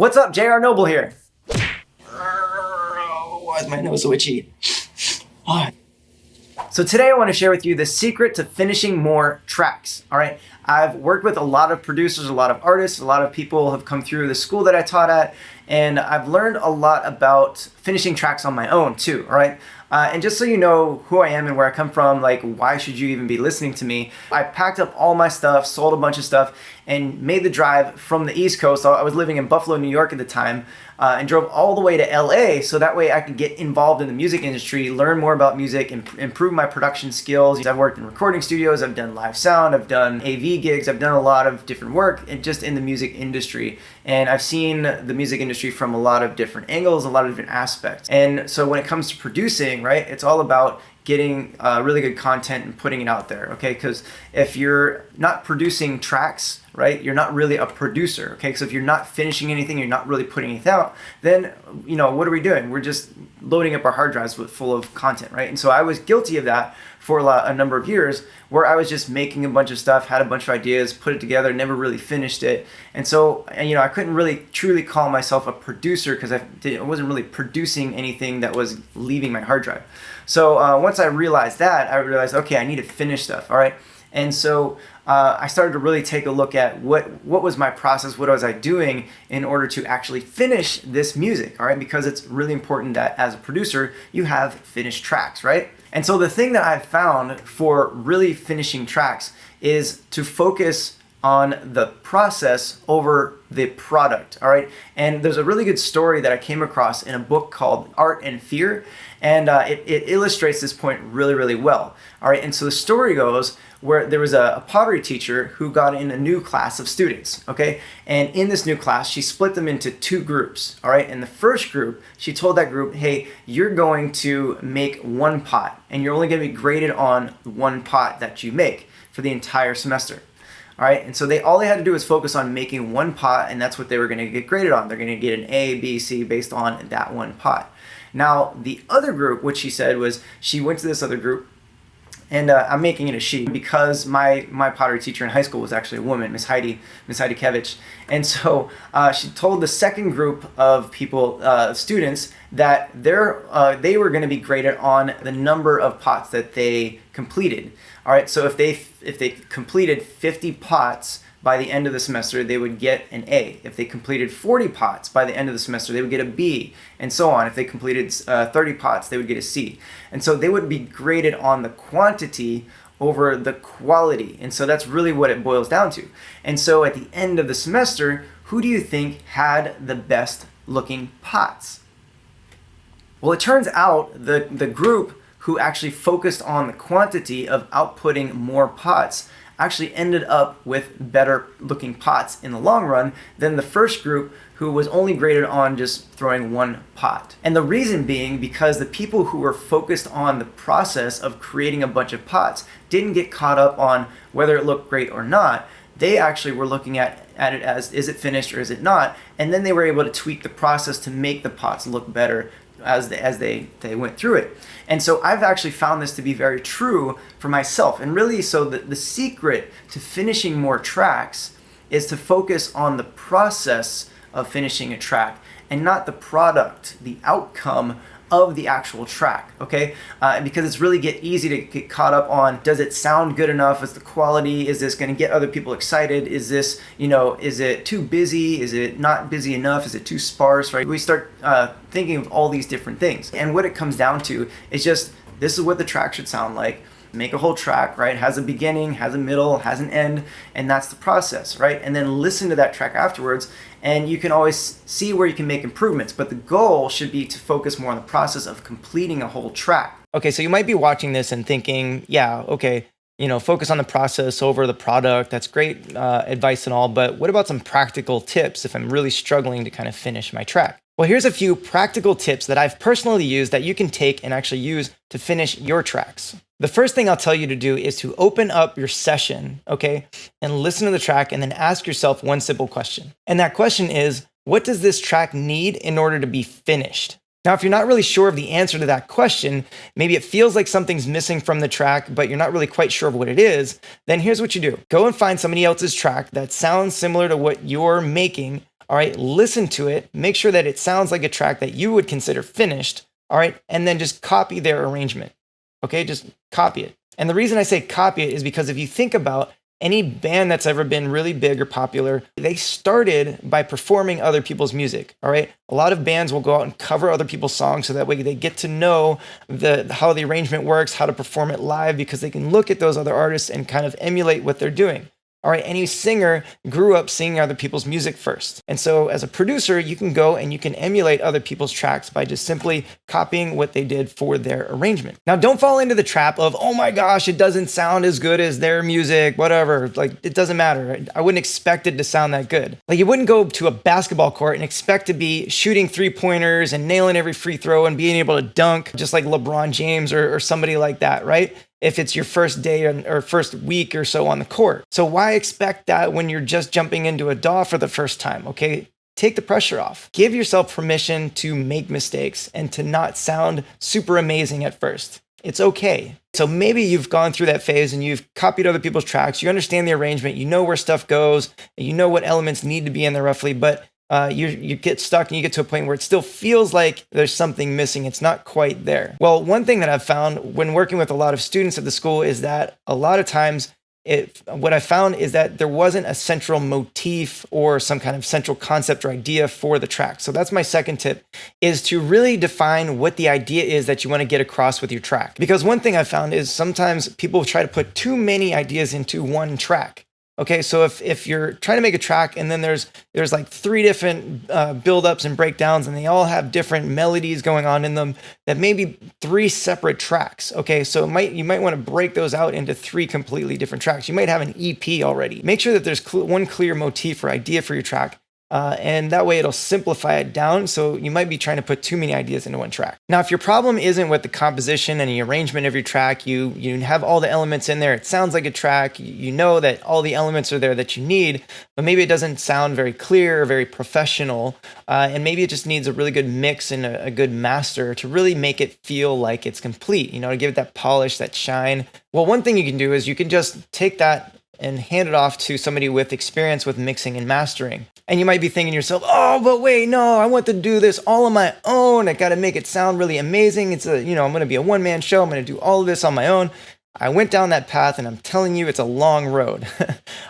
What's up, JR Noble here. Why is my nose so itchy? What? So today I want to share with you the secret to finishing more tracks, all right? I've worked with a lot of producers, a lot of artists, a lot of people have come through the school that I taught at, and I've learned a lot about finishing tracks on my own too, all right? And just so you know who I am and where I come from, like why should you even be listening to me, I packed up all my stuff, sold a bunch of stuff, and made the drive from the East Coast. I was living in Buffalo, New York at the time, and drove all the way to LA so that way I could get involved in the music industry, learn more about music, and improve my production skills. I've worked in recording studios, I've done live sound, I've done AV gigs, I've done a lot of different work just in the music industry. And I've seen the music industry from a lot of different angles, a lot of different aspects. And so when it comes to producing, right, it's all about getting really good content and putting it out there, okay? Because if you're not producing tracks, right, you're not really a producer, okay? So if you're not finishing anything, you're not really putting anything out, then, you know, what are we doing? We're just loading up our hard drives full of content, right? And so I was guilty of that for a number of years, where I was just making a bunch of stuff, had a bunch of ideas, put it together, never really finished it. And so, you know, I couldn't really truly call myself a producer because I wasn't really producing anything that was leaving my hard drive. So once I realized that, I realized, okay, I need to finish stuff, all right? And so I started to really take a look at what was my process, what was I doing in order to actually finish this music, all right? Because it's really important that as a producer, you have finished tracks, right? And so the thing that I've found for really finishing tracks is to focus on the process over the product, all right? And there's a really good story that I came across in a book called Art and Fear, and it illustrates this point really, really well, all right? And so the story goes where there was a pottery teacher who got in a new class of students, okay? And in this new class, she split them into two groups, all right? In the first group, she told that group, hey, you're going to make one pot, and you're only gonna be graded on one pot that you make for the entire semester. All right, and so all they had to do was focus on making one pot, and that's what they were going to get graded on. They're going to get an A, B, C based on that one pot. Now, the other group, what she said was, she went to this other group, and I'm making it a she because my pottery teacher in high school was actually a woman, Miss Heidi Kevich. And so she told the second group of people, students, that they were going to be graded on the number of pots that they completed. All right, so if they completed 50 pots by the end of the semester, they would get an A. If they completed 40 pots by the end of the semester, they would get a B, and so on. If they completed 30 pots, they would get a C. And so they would be graded on the quantity over the quality. And so that's really what it boils down to. And so at the end of the semester, who do you think had the best looking pots? Well, it turns out the group who actually focused on the quantity of outputting more pots actually ended up with better looking pots in the long run than the first group who was only graded on just throwing one pot. And the reason being because the people who were focused on the process of creating a bunch of pots didn't get caught up on whether it looked great or not. They actually were looking at it as, is it finished or is it not? And then they were able to tweak the process to make the pots look better as they went through it. And so I've actually found this to be very true for myself. And really, so the secret to finishing more tracks is to focus on the process of finishing a track and not the product, the outcome of the actual track, okay? Because it's really easy to get caught up on, does it sound good enough? Is the quality, is this gonna get other people excited? Is this, you know, is it too busy? Is it not busy enough? Is it too sparse, right? We start thinking of all these different things. And what it comes down to is just, this is what the track should sound like. Make a whole track, right? Has a beginning, has a middle, has an end, and that's the process, right? And then listen to that track afterwards, and you can always see where you can make improvements. But the goal should be to focus more on the process of completing a whole track. Okay, so you might be watching this and thinking, yeah, okay, you know, focus on the process over the product. That's great advice and all, but what about some practical tips if I'm really struggling to kind of finish my track? Well, here's a few practical tips that I've personally used that you can take and actually use to finish your tracks. The first thing I'll tell you to do is to open up your session, okay, and listen to the track and then ask yourself one simple question. And that question is, what does this track need in order to be finished? Now, if you're not really sure of the answer to that question, maybe it feels like something's missing from the track, but you're not really quite sure of what it is, then here's what you do. Go and find somebody else's track that sounds similar to what you're making All right, listen to it, make sure that it sounds like a track that you would consider finished. All right, and then just copy their arrangement. Okay, just copy it. And the reason I say copy it is because if you think about any band that's ever been really big or popular, they started by performing other people's music. All right, a lot of bands will go out and cover other people's songs so that way they get to know how the arrangement works, how to perform it live, because they can look at those other artists and kind of emulate what they're doing. All right, any singer grew up singing other people's music first. And so as a producer, you can go and you can emulate other people's tracks by just simply copying what they did for their arrangement. Now, don't fall into the trap of, oh my gosh, it doesn't sound as good as their music, whatever. Like, it doesn't matter. I wouldn't expect it to sound that good. Like, you wouldn't go to a basketball court and expect to be shooting 3-pointers and nailing every free throw and being able to dunk just like LeBron James or somebody like that, right? If it's your first day or first week or so on the court. So why expect that when you're just jumping into a DAW for the first time, okay? Take the pressure off. Give yourself permission to make mistakes and to not sound super amazing at first. It's okay. So maybe you've gone through that phase and you've copied other people's tracks, you understand the arrangement, you know where stuff goes, you know what elements need to be in there roughly, but you get stuck and you get to a point where it still feels like there's something missing. It's not quite there. Well, one thing that I've found when working with a lot of students at the school is that a lot of times what I found is that there wasn't a central motif or some kind of central concept or idea for the track. So that's my second tip, is to really define what the idea is that you want to get across with your track. Because one thing I've found is sometimes people try to put too many ideas into one track. Okay, so if you're trying to make a track and then there's like 3 different build-ups and breakdowns and they all have different melodies going on in them, that may be 3 separate tracks. Okay, so you might want to break those out into 3 completely different tracks. You might have an EP already. Make sure that there's one clear motif or idea for your track. And that way it'll simplify it down. So you might be trying to put too many ideas into one track. Now, if your problem isn't with the composition and the arrangement of your track, you have all the elements in there. It sounds like a track. You know that all the elements are there that you need, but maybe it doesn't sound very clear or very professional. And maybe it just needs a really good mix and a good master to really make it feel like it's complete, to give it that polish, that shine. Well, one thing you can do is you can just take that and hand it off to somebody with experience with mixing and mastering. And you might be thinking to yourself, oh, but wait, no, I want to do this all on my own. I got to make it sound really amazing. I'm going to be a one-man show. I'm going to do all of this on my own. I went down that path and I'm telling you, it's a long road.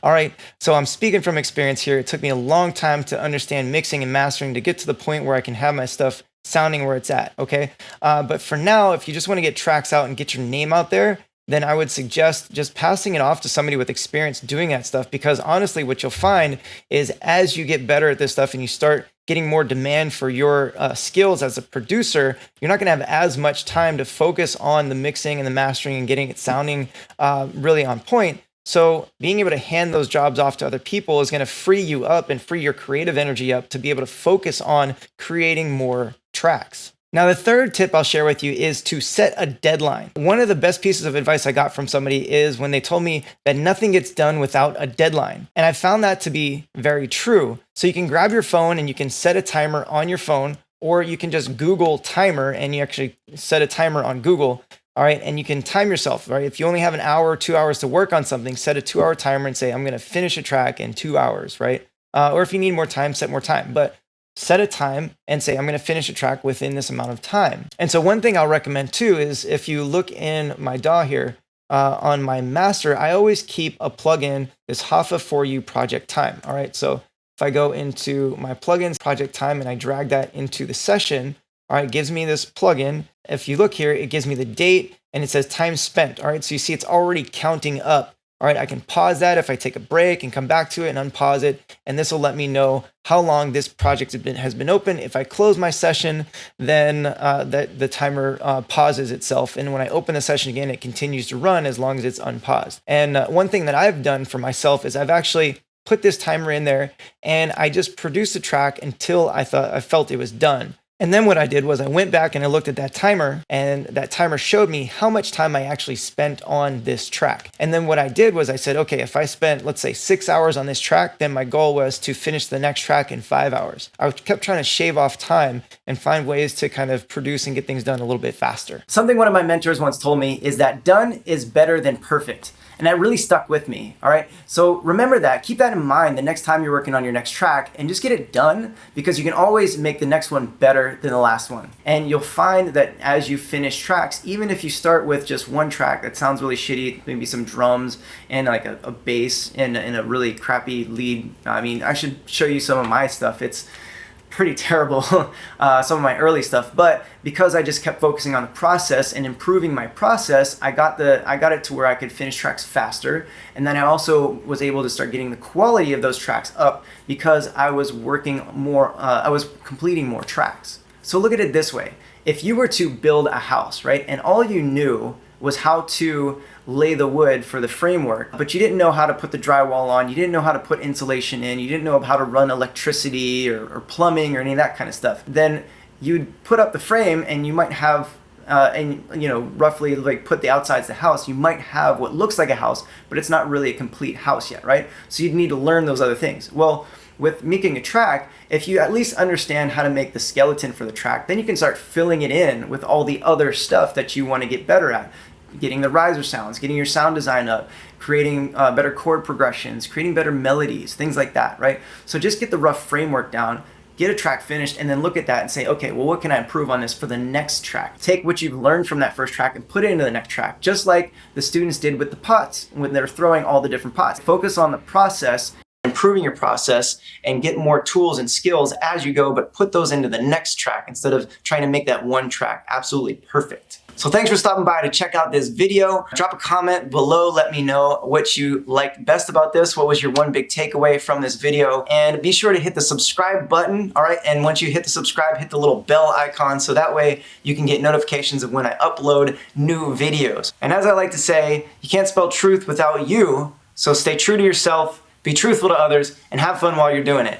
All right. So I'm speaking from experience here. It took me a long time to understand mixing and mastering to get to the point where I can have my stuff sounding where it's at. Okay. But for now, if you just want to get tracks out and get your name out there, then I would suggest just passing it off to somebody with experience doing that stuff. Because honestly, what you'll find is as you get better at this stuff and you start getting more demand for your skills as a producer, you're not going to have as much time to focus on the mixing and the mastering and getting it sounding really on point. So being able to hand those jobs off to other people is going to free you up and free your creative energy up to be able to focus on creating more tracks. Now, the third tip I'll share with you is to set a deadline. One of the best pieces of advice I got from somebody is when they told me that nothing gets done without a deadline. And I found that to be very true. So you can grab your phone and you can set a timer on your phone, or you can just Google timer and you actually set a timer on Google. All right. And you can time yourself, right? If you only have an hour or 2 hours to work on something, set a 2-hour timer and say, I'm going to finish a track in 2 hours, right? Or if you need more time, set more time. But set a time and say, I'm going to finish a track within this amount of time. And so one thing I'll recommend too is if you look in my DAW here on my master, I always keep a plugin, this Hoffa for You project time. All right. So if I go into my plugins project time and I drag that into the session, all right, it gives me this plugin. If you look here, it gives me the date and it says time spent. All right. So you see it's already counting up. All right, I can pause that if I take a break and come back to it and unpause it. And this will let me know how long this project has been open. If I close my session, then the timer pauses itself. And when I open the session again, it continues to run as long as it's unpaused. And one thing that I've done for myself is I've actually put this timer in there and I just produced the track until I felt it was done. And then what I did was I went back and I looked at that timer, and that timer showed me how much time I actually spent on this track. And then what I did was I said, okay, if I spent, let's say 6 hours on this track, then my goal was to finish the next track in 5 hours. I kept trying to shave off time and find ways to kind of produce and get things done a little bit faster. Something one of my mentors once told me is that done is better than perfect. And that really stuck with me, all right? So remember that, keep that in mind the next time you're working on your next track, and just get it done, because you can always make the next one better than the last one. And you'll find that as you finish tracks, even if you start with just one track that sounds really shitty, maybe some drums and like a bass and a really crappy lead. I mean, I should show you some of my stuff. It's pretty terrible, some of my early stuff, but because I just kept focusing on the process and improving my process, I got it to where I could finish tracks faster. And then I also was able to start getting the quality of those tracks up because I was working more, I was completing more tracks. So look at it this way. If you were to build a house, right, and all you knew was how to lay the wood for the framework, but you didn't know how to put the drywall on, you didn't know how to put insulation in, you didn't know how to run electricity or plumbing or any of that kind of stuff, then you'd put up the frame and you might have, roughly like put the outsides of the house, you might have what looks like a house, but it's not really a complete house yet, right? So you'd need to learn those other things. Well, with making a track, if you at least understand how to make the skeleton for the track, then you can start filling it in with all the other stuff that you want to get better at. Getting the riser sounds, getting your sound design up, creating better chord progressions, creating better melodies, things like that, right? So just get the rough framework down, get a track finished, and then look at that and say, okay, well, what can I improve on this for the next track? Take what you've learned from that first track and put it into the next track, just like the students did with the pots when they're throwing all the different pots. Focus on the process, improving your process, and get more tools and skills as you go, but put those into the next track instead of trying to make that one track absolutely perfect. So thanks for stopping by to check out this video. Drop a comment below, let me know what you liked best about this, what was your one big takeaway from this video, and be sure to hit the subscribe button, all right? And once you hit the subscribe, hit the little bell icon so that way you can get notifications of when I upload new videos. And as I like to say, you can't spell truth without you, so stay true to yourself, be truthful to others, and have fun while you're doing it.